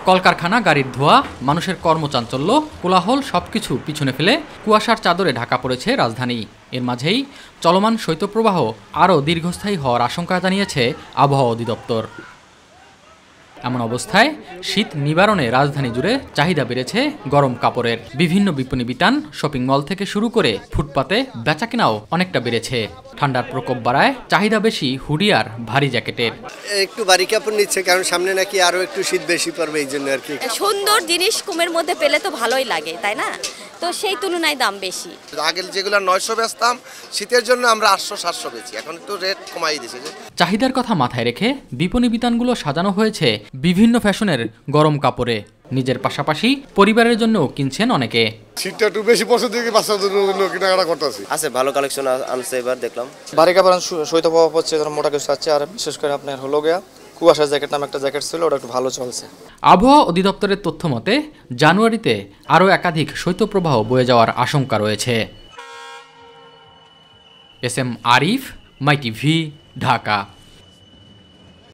কলকারখানা, গাড়ির ধোঁয়া, মানুষের কর্মচাঞ্চল্য, কোলাহল সবকিছু পিছনে ফেলে কুয়াশার চাদরে ঢাকা পড়েছে রাজধানী। এর মাঝেই চলমান শৈত্যপ্রবাহ আরও দীর্ঘস্থায়ী হওয়ার আশঙ্কা জানিয়েছে আবহাওয়া অধিদপ্তর। এমন অবস্থায় শীত নিবারণে রাজধানী জুড়ে চাহিদা বেড়েছে গরম কাপড়ের। বিভিন্ন বিপণী বিতান, শপিং মল থেকে শুরু করে ফুটপাতে বেচাকেনাও অনেকটা বেড়েছে। ঠান্ডার প্রকোপ বাড়ায় চাহিদা বেশি হুডি আর ভারী জ্যাকেটের। একটু ভারী কাপড় নিচ্ছে, কারণ সামনে নাকি আরো একটু শীত বেশি পড়বে, এই জন্য আর কি। সুন্দর জিনিস কমের মধ্যে পেলে তো ভালোই লাগে, তাই না? তো সেই তুলনায় দাম বেশি। আগে যেগুলো 900 বেচতাম, শীতের জন্য আমরা 800-700 বেচি, এখন একটু রেট কমাই দিয়েছে। চাহিদার কথা মাথায় রেখে বিপণী বিতানগুলো সাজানো হয়েছে বিভিন্ন ফ্যাশনের গরম কাপড়ে। নিজের পাশাপাশি পরিবারের জন্যও কিনছেন অনেকে। শীতটা একটু বেশি পছন্দ থেকে বাচ্চাদের জন্য কেনাকাটা করতেছি। আছে ভালো কালেকশন আনছে, এবার দেখলাম ভারী কাপড় শৈত্যপ্রবাহ হচ্ছে, মোটা কিছু আছে। আর বিশেষ করে আপনার হলো গিয়া কুয়াশা জ্যাকেট নামে একটা জ্যাকেট ছিল, ওটা একটু ভালো চলছে। আবহাওয়া অধিদপ্তরের তথ্য মতে জানুয়ারিতে আরও একাধিক শৈত্যপ্রবাহ বয়ে যাওয়ার আশঙ্কা রয়েছে। এস এম আরিফ, মাই টিভি, ঢাকা।